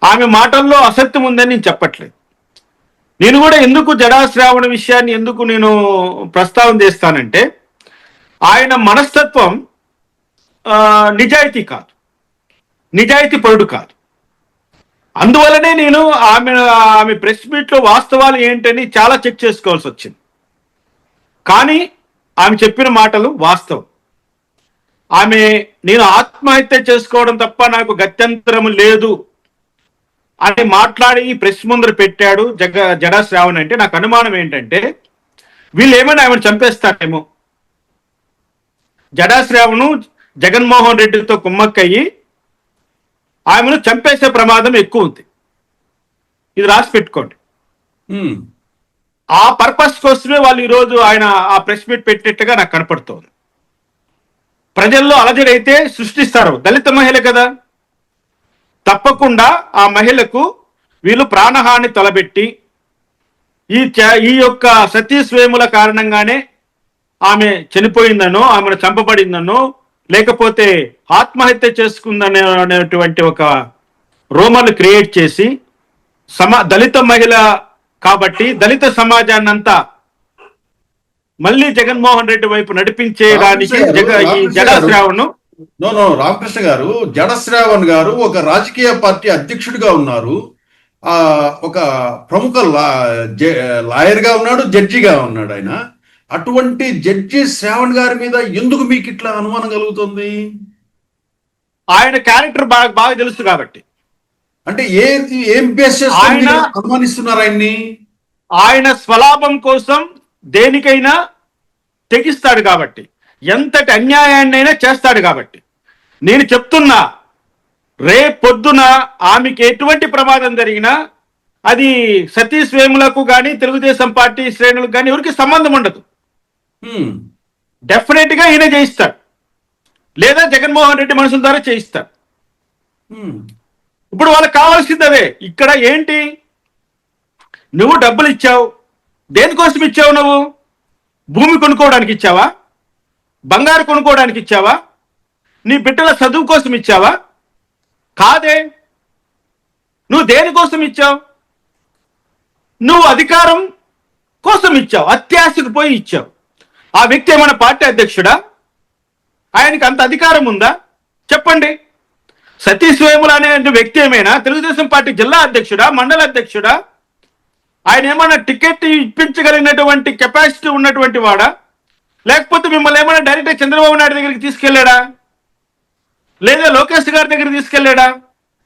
ఆమె మాటల్లో అసత్యం ఉందని నేను చెప్పట్లేదు. నేను కూడా ఎందుకు జడాశ్రావణ విషయాన్ని ఎందుకు నేను ప్రస్తావన చేస్తానంటే, ఆయన మనస్తత్వం నిజాయితీ కాదు, నిజాయితీ పరుడు కాదు. అందువల్లనే నేను ఆమె ప్రెస్ మీట్లో వాస్తవాలు ఏంటని చాలా చెక్ చేసుకోవాల్సి వచ్చింది. కానీ ఆమె చెప్పిన మాటలు వాస్తవం. నేను ఆత్మహత్య చేసుకోవడం తప్ప నాకు గత్యంతరం లేదు అని మాట్లాడి ప్రెస్ ముందర పెట్టాడు జడా శ్రావణ్ అంటే, నాకు అనుమానం ఏంటంటే వీళ్ళు ఏమైనా ఆమెను చంపేస్తారేమో. జడా శ్రావణ్ జగన్మోహన్ రెడ్డితో కుమ్మక్కయ్యి ఆమెను చంపేసే ప్రమాదం ఎక్కువ ఉంది. ఇది రాసి పెట్టుకోండి. ఆ పర్పస్ కోసమే వాళ్ళు ఈరోజు ఆయన ఆ ప్రెస్ మీట్ పెట్టినట్టుగా నాకు కనపడుతోంది. ప్రజల్లో అలజడైతే సృష్టిస్తారు. దళిత మహిళ కదా, తప్పకుండా ఆ మహిళకు వీళ్ళు ప్రాణహాని తలబెట్టి ఈ యొక్క సతీష్ వేముల కారణంగానే ఆమె చనిపోయిందనో, ఆమెను చంపబడిందనో, లేకపోతే ఆత్మహత్య చేసుకుందనేటువంటి ఒక రూమర్లు క్రియేట్ చేసి దళిత మహిళ కాబట్టి దళిత సమాజాన్ని అంతా మళ్ళీ జగన్మోహన్ రెడ్డి వైపు నడిపించేయడానికి జడా శ్రావణ్ రామకృష్ణ గారు, జడశ్రావణ్ గారు ఒక రాజకీయ పార్టీ అధ్యక్షుడిగా ఉన్నారు, ఒక ప్రముఖ లాయర్ గా ఉన్నాడు, జడ్జిగా ఉన్నాడు. ఆయన అటువంటి జడ్జి శ్రావణ్ గారి మీద ఎందుకు మీకు ఇట్లా అనుమానం కలుగుతుంది? ఆయన క్యారెక్టర్ బాగా తెలుసు కాబట్టి. అంటే ఏం బేస్ చేసి అనుమానిస్తున్నారు ఆయన్ని? ఆయన స్వలాభం కోసం దేనికైనా తెగిస్తాడు కాబట్టి, ఎంతటి అన్యాయాన్నైనా చేస్తాడు కాబట్టి. నేను చెప్తున్నా, రేపొద్దున ఆమెకి ఎటువంటి ప్రమాదం జరిగినా అది సతీష్ వేములకు కానీ తెలుగుదేశం పార్టీ శ్రేణులకు కానీ ఎవరికి సంబంధం ఉండదు. డెఫినెట్ గా ఈయన చేయిస్తాడు, లేదా జగన్మోహన్ రెడ్డి మనుషుల ద్వారా చేయిస్తాడు. ఇప్పుడు వాళ్ళకి కావాల్సింది అదే. ఇక్కడ ఏంటి, నువ్వు డబ్బులు ఇచ్చావు, దేనికోసం ఇచ్చావు? నువ్వు భూమి కొనుక్కోవడానికి ఇచ్చావా? బంగారు కొనుక్కోవడానికి ఇచ్చావా? నీ బిడ్డల చదువు కోసం ఇచ్చావా? కాదే. నువ్వు దేనికోసం ఇచ్చావు? నువ్వు అధికారం కోసం ఇచ్చావు, అత్యాశకు పోయి ఇచ్చావు. ఆ వ్యక్తి ఏమైనా పార్టీ అధ్యక్షుడా? ఆయనకి అంత అధికారం ఉందా? చెప్పండి. సతీష్ వేముల అనే వ్యక్తి ఏమైనా తెలుగుదేశం పార్టీ జిల్లా అధ్యక్షుడా, మండల అధ్యక్షుడా? ఆయన ఏమైనా టికెట్ ఇప్పించగలిగినటువంటి కెపాసిటీ ఉన్నటువంటి వాడా? లేకపోతే మిమ్మల్ని ఏమైనా డైరెక్ట్ చంద్రబాబు నాయుడు దగ్గరికి తీసుకెళ్లాడా, లేదా లోకేష్ గారి దగ్గరికి తీసుకెళ్లాడా?